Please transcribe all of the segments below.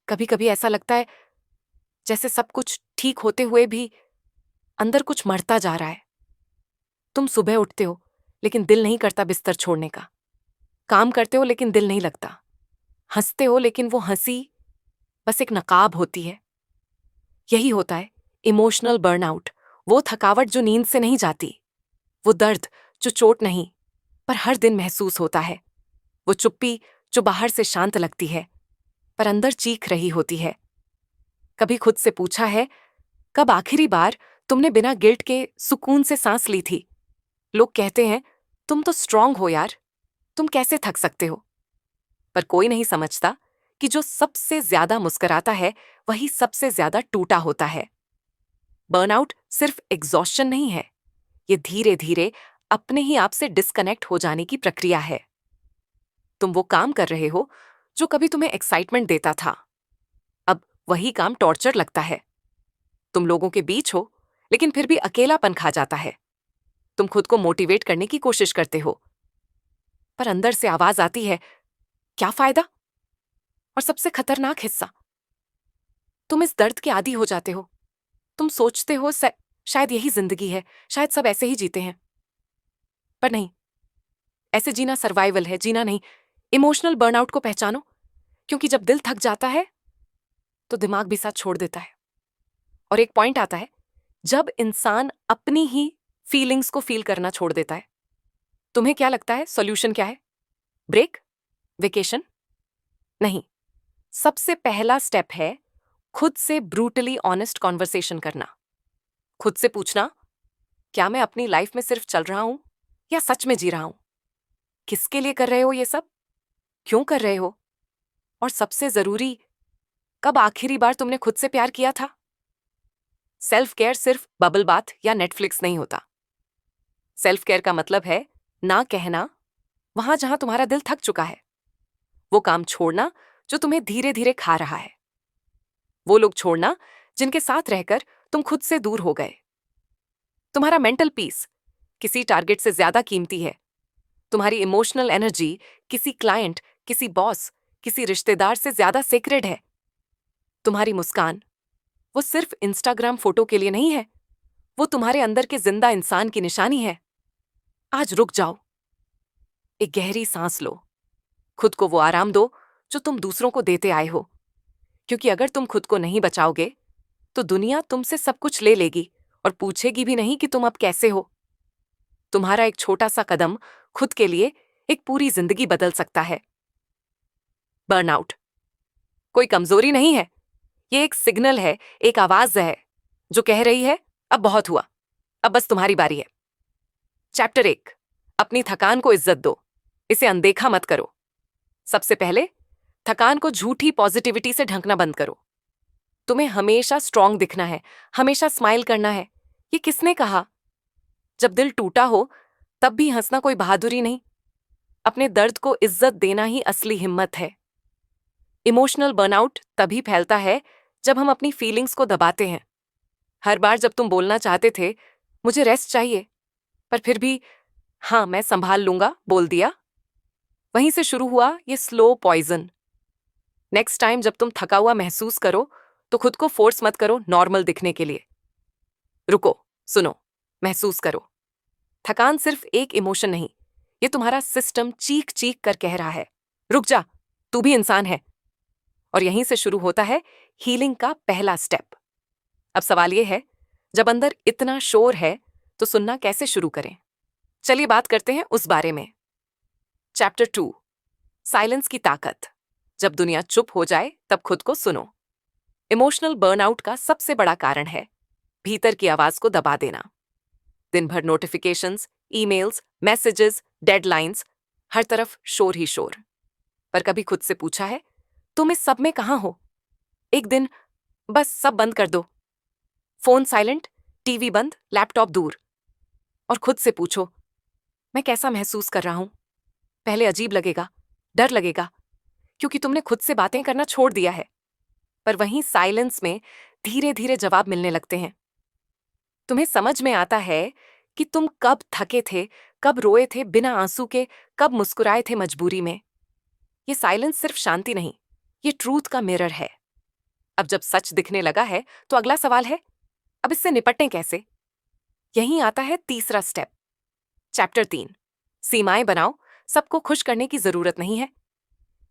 कभी कभी ऐसा लगता है जैसे सब कुछ ठीक होते हुए भी अंदर कुछ मरता जा रहा है। तुम सुबह उठते हो लेकिन दिल नहीं करता बिस्तर छोड़ने का। काम करते हो लेकिन दिल नहीं लगता। हंसते हो लेकिन वो हंसी बस एक नकाब होती है। यही होता है इमोशनल बर्नआउट। वो थकावट जो नींद से नहीं जाती। वो दर्द जो चोट नहीं पर हर दिन महसूस होता है। वो चुप्पी जो बाहर से शांत लगती है पर अंदर चीख रही होती है। कभी खुद से पूछा है कब आखिरी बार तुमने बिना गिल्ट के सुकून से सांस ली थी? लोग कहते हैं तुम तो स्ट्रांग हो यार, तुम कैसे थक सकते हो? पर कोई नहीं समझता कि जो सबसे ज्यादा मुस्कुराता है वही सबसे ज्यादा टूटा होता है। बर्नआउट सिर्फ एग्जॉस्शन नहीं है, ये धीरे धीरे अपने ही आप से डिस्कनेक्ट हो जाने की प्रक्रिया है। तुम वो काम कर रहे हो जो कभी तुम्हें एक्साइटमेंट देता था, अब वही काम टॉर्चर लगता है। तुम लोगों के बीच हो लेकिन फिर भी अकेलापन खा जाता है। तुम खुद को मोटिवेट करने की कोशिश करते हो पर अंदर से आवाज आती है क्या फायदा? और सबसे खतरनाक हिस्सा, तुम इस दर्द के आदी हो जाते हो। तुम सोचते हो शायद यही जिंदगी है, शायद सब ऐसे ही जीते हैं। पर नहीं, ऐसे जीना सर्वाइवल है, जीना नहीं। इमोशनल बर्नआउट को पहचानो, क्योंकि जब दिल थक जाता है तो दिमाग भी साथ छोड़ देता है। और एक पॉइंट आता है जब इंसान अपनी ही फीलिंग्स को फील करना छोड़ देता है। तुम्हें क्या लगता है सॉल्यूशन क्या है? ब्रेक? वेकेशन? नहीं। सबसे पहला स्टेप है खुद से ब्रूटली ऑनेस्ट कॉन्वर्सेशन करना। खुद से पूछना क्या मैं अपनी लाइफ में सिर्फ चल रहा हूं या सच में जी रहा हूं? किसके लिए कर रहे हो ये सब? क्यों कर रहे हो? और सबसे जरूरी, कब आखिरी बार तुमने खुद से प्यार किया था? सेल्फ केयर सिर्फ बबल बाथ या नेटफ्लिक्स नहीं होता। सेल्फ केयर का मतलब है ना कहना वहां जहां तुम्हारा दिल थक चुका है, वो काम छोड़ना जो तुम्हें धीरे धीरे खा रहा है, वो लोग छोड़ना जिनके साथ रहकर तुम खुद से दूर हो गए। तुम्हारा मेंटल पीस किसी टारगेट से ज्यादा कीमती है। तुम्हारी इमोशनल एनर्जी किसी क्लाइंट, किसी बॉस, किसी रिश्तेदार से ज्यादा सेक्रेड है। तुम्हारी मुस्कान वो सिर्फ इंस्टाग्राम फोटो के लिए नहीं है, वो तुम्हारे अंदर के जिंदा इंसान की निशानी है। आज रुक जाओ, एक गहरी सांस लो, खुद को वो आराम दो जो तुम दूसरों को देते आए हो। क्योंकि अगर तुम खुद को नहीं बचाओगे तो दुनिया तुमसे सब कुछ ले लेगी और पूछेगी भी नहीं कि तुम अब कैसे हो। तुम्हारा एक छोटा सा कदम खुद के लिए एक पूरी जिंदगी बदल सकता है। बर्नआउट कोई कमजोरी नहीं है, ये एक सिग्नल है, एक आवाज है जो कह रही है अब बहुत हुआ, अब बस तुम्हारी बारी है। चैप्टर 1, अपनी थकान को इज्जत दो, इसे अनदेखा मत करो। सबसे पहले थकान को झूठी पॉजिटिविटी से ढंकना बंद करो। तुम्हें हमेशा स्ट्रांग दिखना है, हमेशा स्माइल करना है, ये किसने कहा? जब दिल टूटा हो तब भी हंसना कोई बहादुरी नहीं, अपने दर्द को इज्जत देना ही असली हिम्मत है। इमोशनल बर्नआउट तभी फैलता है जब हम अपनी फीलिंग्स को दबाते हैं। हर बार जब तुम बोलना चाहते थे मुझे रेस्ट चाहिए, पर फिर भी हाँ मैं संभाल लूंगा बोल दिया, वहीं से शुरू हुआ ये स्लो पॉइजन। नेक्स्ट टाइम जब तुम थका हुआ महसूस करो तो खुद को फोर्स मत करो नॉर्मल दिखने के लिए। रुको, सुनो, महसूस करो। थकान सिर्फ एक इमोशन नहीं, ये तुम्हारा सिस्टम चीख चीख कर कह रहा है रुक जा, तू भी इंसान है। और यहीं से शुरू होता है हीलिंग का पहला स्टेप। अब सवाल ये है, जब अंदर इतना शोर है तो सुनना कैसे शुरू करें? चलिए बात करते हैं उस बारे में। चैप्टर 2, साइलेंस की ताकत। जब दुनिया चुप हो जाए तब खुद को सुनो। इमोशनल बर्नआउट का सबसे बड़ा कारण है भीतर की आवाज को दबा देना। दिन भर नोटिफिकेशंस, ईमेल्स, मैसेजेस, डेडलाइंस, हर तरफ शोर ही शोर। पर कभी खुद से पूछा है तुम इस सब में कहां हो? एक दिन बस सब बंद कर दो, फोन साइलेंट, टीवी बंद, लैपटॉप दूर, और खुद से पूछो मैं कैसा महसूस कर रहा हूं? पहले अजीब लगेगा, डर लगेगा, क्योंकि तुमने खुद से बातें करना छोड़ दिया है। पर वहीं साइलेंस में धीरे धीरे जवाब मिलने लगते हैं। तुम्हें समझ में आता है कि तुम कब थके थे, कब रोए थे बिना आंसू के, कब मुस्कुराए थे मजबूरी में। ये साइलेंस सिर्फ शांति नहीं, ये ट्रूथ का मिरर है। अब जब सच दिखने लगा है तो अगला सवाल है, अब इससे निपटें कैसे? यहीं आता है तीसरा स्टेप। चैप्टर 3, सीमाएं बनाओ। सबको खुश करने की जरूरत नहीं है।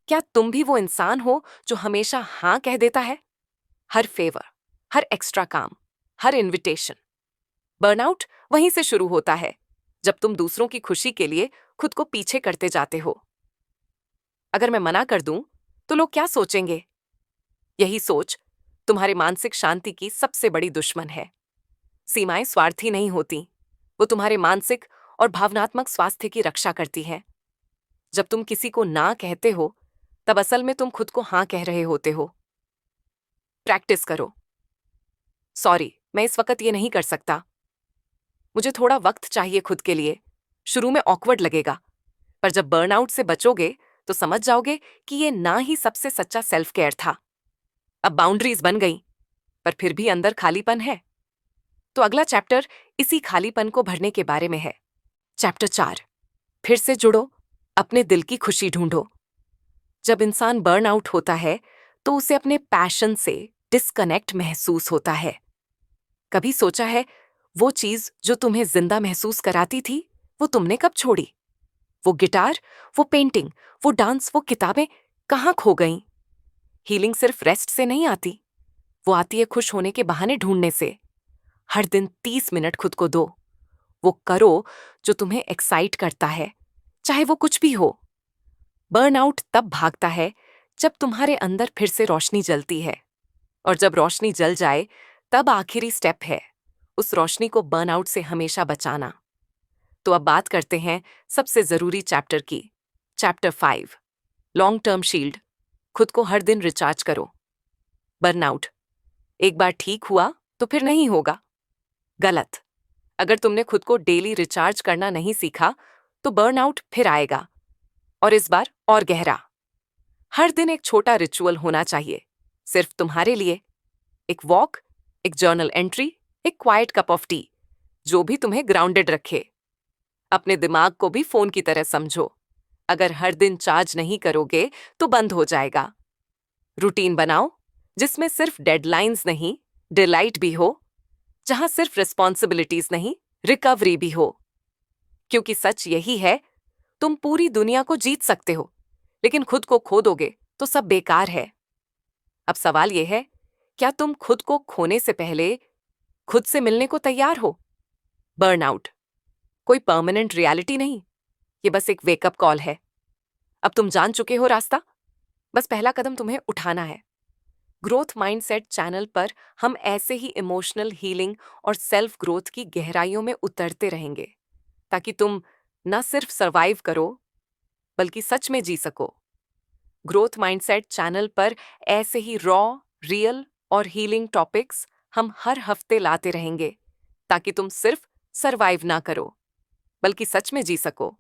क्या तुम भी वो इंसान हो जो हमेशा हाँ कह देता है? हर फेवर, हर एक्स्ट्रा काम, हर इनविटेशन। बर्नआउट वहीं से शुरू होता है, जब तुम दूसरों की खुशी के लिए खुद को पीछे करते जाते हो। अगर मैं मना कर दूं तो लोग क्या सोचेंगे? यही सोच तुम्हारे मानसिक शांति की सबसे बड़ी दुश्मन है। सीमाएं स्वार्थी नहीं होती, वो तुम्हारे मानसिक और भावनात्मक स्वास्थ्य की रक्षा करती हैं। जब तुम किसी को ना कहते हो, तब असल में तुम खुद को हाँ कह रहे होते हो। प्रैक्टिस करो। सॉरी, मैं इस वक्त ये नहीं कर सकता। मुझे थोड़ा वक्त चाहिए खुद के लिए। शुरू में ऑकवर्ड लगेगा, पर जब बर्नआउट से बचोगे तो समझ जाओगे कि ये ना ही सबसे सच्चा सेल्फ केयर था। अब बाउंड्रीज बन गई, पर फिर भी अंदर खालीपन है। तो अगला चैप्टर इसी खालीपन को भरने के बारे में है। चैप्टर 4, फिर से जुड़ो, अपने दिल की खुशी ढूंढो। जब इंसान बर्नआउट होता है तो उसे अपने पैशन से डिस्कनेक्ट महसूस होता है। कभी सोचा है वो चीज जो तुम्हें जिंदा महसूस कराती थी, वो तुमने कब छोड़ी? वो गिटार, वो पेंटिंग, वो डांस, वो किताबें कहाँ खो गईं? हीलिंग सिर्फ रेस्ट से नहीं आती, वो आती है खुश होने के बहाने ढूंढने से। हर दिन 30 मिनट खुद को दो। वो करो जो तुम्हें एक्साइट करता है, चाहे वो कुछ भी हो। बर्नआउट तब भागता है जब तुम्हारे अंदर फिर से रोशनी जलती है, और जब रोशनी जल जाए तब आखिरी स्टेप है उस रोशनी को बर्नआउट से हमेशा बचाना। तो अब बात करते हैं सबसे जरूरी चैप्टर की। Chapter 5, long term shield. खुद को हर दिन रिचार्ज करो। बर्नआउट एक बार ठीक हुआ तो फिर नहीं होगा। गलत। अगर तुमने खुद को डेली रिचार्ज करना नहीं सीखा तो बर्नआउट फिर आएगा, और इस बार और गहरा। हर दिन एक छोटा रिचुअल होना चाहिए, सिर्फ तुम्हारे लिए। एक वॉक, एक जर्नल एंट्री, एक क्वाइट कप ऑफ टी, जो भी तुम्हें ग्राउंडेड रखे। अपने दिमाग को भी फोन की तरह समझो। अगर हर दिन चार्ज नहीं करोगे तो बंद हो जाएगा। रूटीन बनाओ जिसमें सिर्फ डेडलाइंस नहीं, डिलाइट भी हो। जहां सिर्फ रिस्पॉन्सिबिलिटीज नहीं, रिकवरी भी हो। क्योंकि सच यही है, तुम पूरी दुनिया को जीत सकते हो, लेकिन खुद को खो दोगे तो सब बेकार है। अब सवाल यह है, क्या तुम खुद को खोने से पहले खुद से मिलने को तैयार हो? बर्नआउट कोई परमानेंट रियलिटी नहीं, ये बस एक वेकअप कॉल है। अब तुम जान चुके हो रास्ता, बस पहला कदम तुम्हें उठाना है। ग्रोथ माइंडसेट चैनल पर हम ऐसे ही इमोशनल हीलिंग और सेल्फ ग्रोथ की गहराइयों में उतरते रहेंगे, ताकि तुम न सिर्फ सरवाइव करो, बल्कि सच में जी सको। ग्रोथ माइंडसेट चैनल पर ऐसे ही रॉ, रियल और हीलिंग टॉपिक्स हम हर हफ्ते लाते रहेंगे, ताकि तुम सिर्फ सरवाइव ना करो, बल्कि सच में जी सको।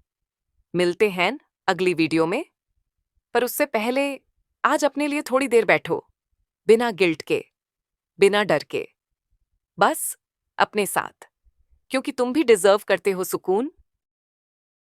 मिलते हैं अगली वीडियो में, पर उससे पहले आज अपने लिए थोड़ी देर बैठो, बिना गिल्ट के, बिना डर के, बस अपने साथ, क्योंकि तुम भी डिजर्व करते हो सुकून,